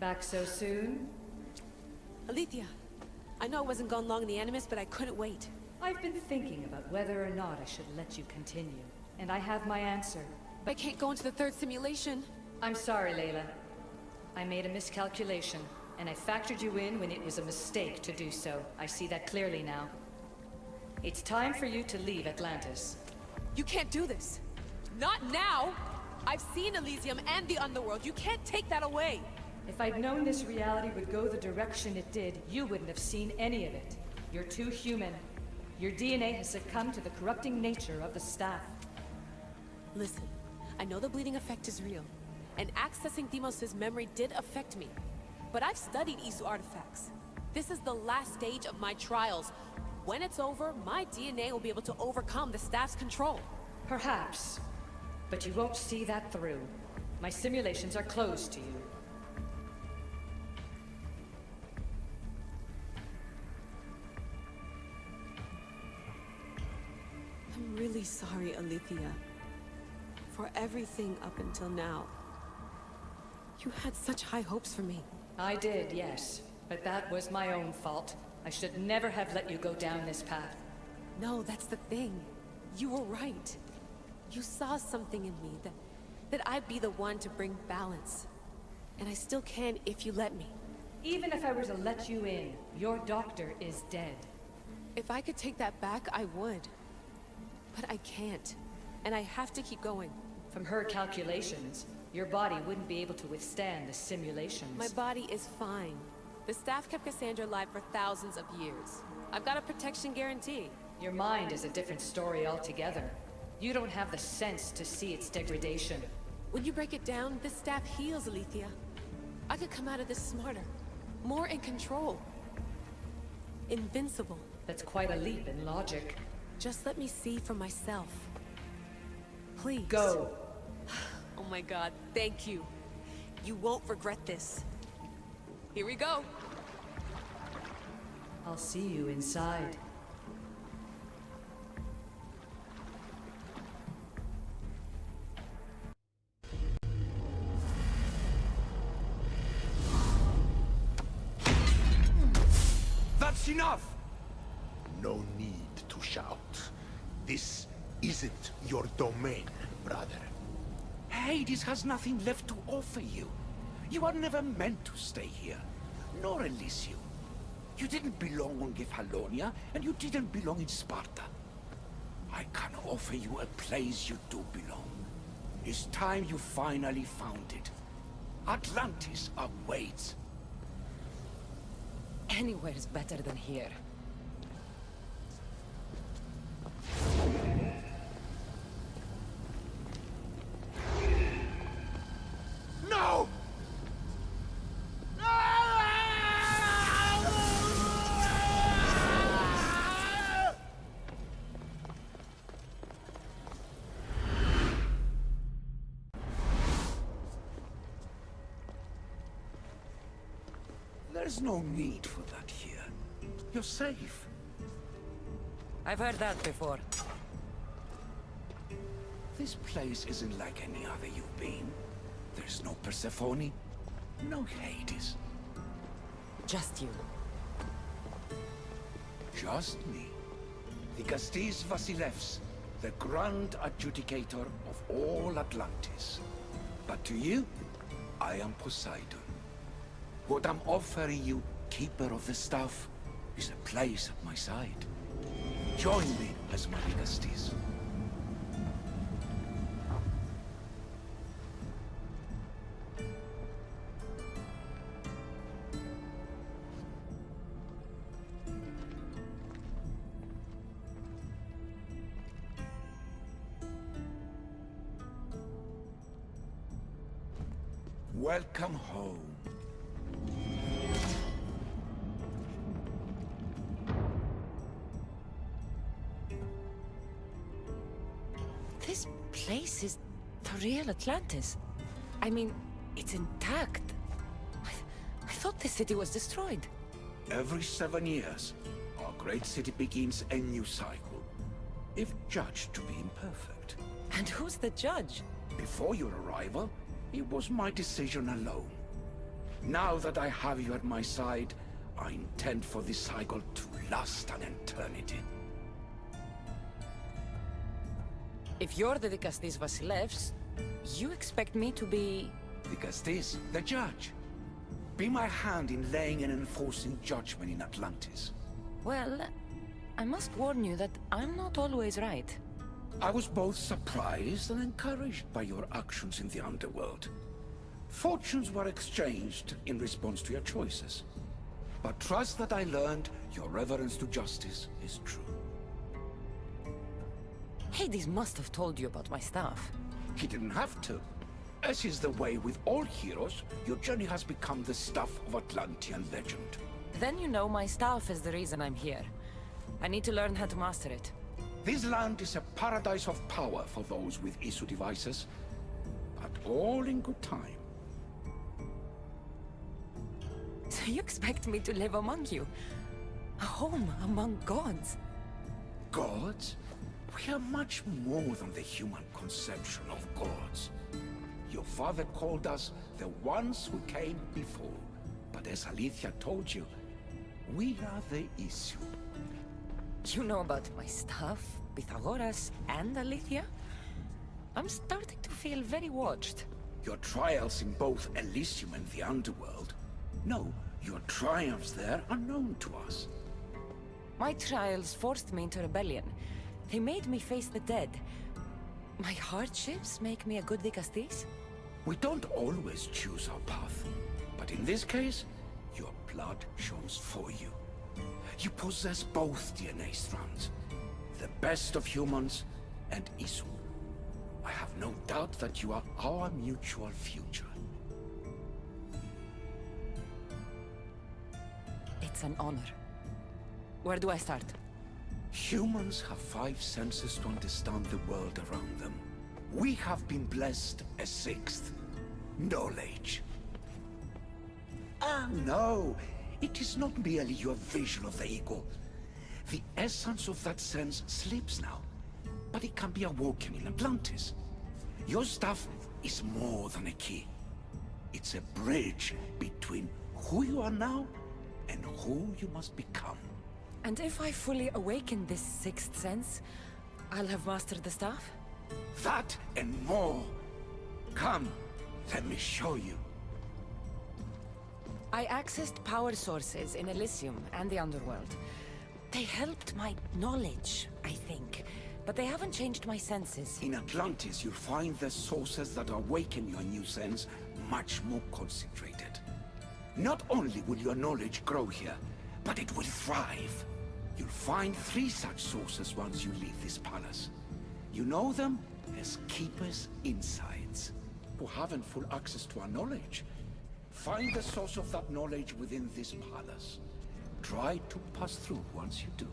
Back so soon? Alethea, I know I wasn't gone long in the Animus, but I couldn't wait. I've been thinking about whether or not I should let you continue, and I have my answer. I can't go into the third simulation. I'm sorry, Layla. I made a miscalculation, and I factored you in when it was a mistake to do so. I see that clearly now. It's time for you to leave Atlantis. You can't do this. Not now! I've seen Elysium and the Underworld. You can't take that away! If I'd known this reality would go the direction it did, you wouldn't have seen any of it. You're too human. Your DNA has succumbed to the corrupting nature of the staff. Listen, I know the bleeding effect is real, and accessing Deimos' memory did affect me. But I've studied Isu artifacts. This is the last stage of my trials. When it's over, my DNA will be able to overcome the staff's control. Perhaps. But you won't see that through. My simulations are closed to you. I'm really sorry, Alethea. For everything up until now. You had such high hopes for me. I did, yes. But that was my own fault. I should never have let you go down this path. No, that's the thing. You were right. You saw something in me that I'd be the one to bring balance. And I still can if you let me. Even if I were to let you in, your doctor is dead. If I could take that back, I would. But I can't. And I have to keep going. From her calculations, your body wouldn't be able to withstand the simulations. My body is fine. The staff kept Cassandra alive for thousands of years. I've got a protection guarantee. Your mind is a different story altogether. You don't have the sense to see its degradation. When you break it down, this staff heals, Alethea. I could come out of this smarter, more in control. Invincible. That's quite a leap in logic. Just let me see for myself. Please. Go. Oh my god, thank you. You won't regret this. Here we go. I'll see you inside. That's enough! No need to shout. This isn't your domain, brother. Hades has nothing left to offer you. You are never meant to stay here, nor Elysium. You didn't belong on Kefalonia, and you didn't belong in Sparta. I can offer you a place you do belong. It's time you finally found it. Atlantis awaits. Anywhere is better than here. No! There's no need for that here. You're safe. I've heard that before. This place isn't like any other you've been. There's no Persephone, no Hades. Just you. Just me. The Gastis Vasilevs, the Grand Adjudicator of all Atlantis. But to you, I am Poseidon. What I'm offering you, Keeper of the Staff, is a place at my side. Join me as my Gastis. Welcome home. This place is the real Atlantis. I mean, it's intact. I thought the city was destroyed. Every 7 years, our great city begins a new cycle, if judged to be imperfect. And who's the judge? Before your arrival, it was my decision alone. Now that I have you at my side, I intend for this cycle to last an eternity. If you're the Dikastis Vasilevs, you expect me to be... Dikastis, the judge. Be my hand in laying and enforcing judgment in Atlantis. Well, I must warn you that I'm not always right. I was both surprised and encouraged by your actions in the underworld. Fortunes were exchanged in response to your choices. But trust that I learned your reverence to justice is true. Hades must have told you about my staff. He didn't have to. As is the way with all heroes, your journey has become the stuff of Atlantean legend. Then you know my staff is the reason I'm here. I need to learn how to master it. This land is a paradise of power for those with Isu devices, but all in good time. So you expect me to live among you? A home among gods? Gods? We are much more than the human conception of gods. Your father called us the ones who came before. But as Alethea told you, we are the Isu. You know about my staff, Pythagoras, and Alethea? I'm starting to feel very watched. Your trials in both Elysium and the Underworld? No, your triumphs there are known to us. My trials forced me into rebellion. They made me face the dead. My hardships make me a good Dikastis? We don't always choose our path, but in this case, your blood shows for you. You possess both DNA strands, the best of humans and Isu. I have no doubt that you are our mutual future. It's an honor. Where do I start? Humans have 5 senses to understand the world around them. We have been blessed a 6th. Knowledge. Ah, no. It is not merely your vision of the ego. The essence of that sense slips now. But it can be awoken in Atlantis. Your stuff is more than a key. It's a bridge between who you are now and who you must become. And if I fully awaken this 6th sense, I'll have mastered the staff? That and more. Come, let me show you. I accessed power sources in Elysium and the Underworld. They helped my knowledge, I think. But they haven't changed my senses. In Atlantis, you'll find the sources that awaken your new sense much more concentrated. Not only will your knowledge grow here, but it will thrive. You'll find 3 such sources once you leave this palace. You know them as Keepers Insides, who haven't full access to our knowledge. Find the source of that knowledge within this palace. Try to pass through once you do.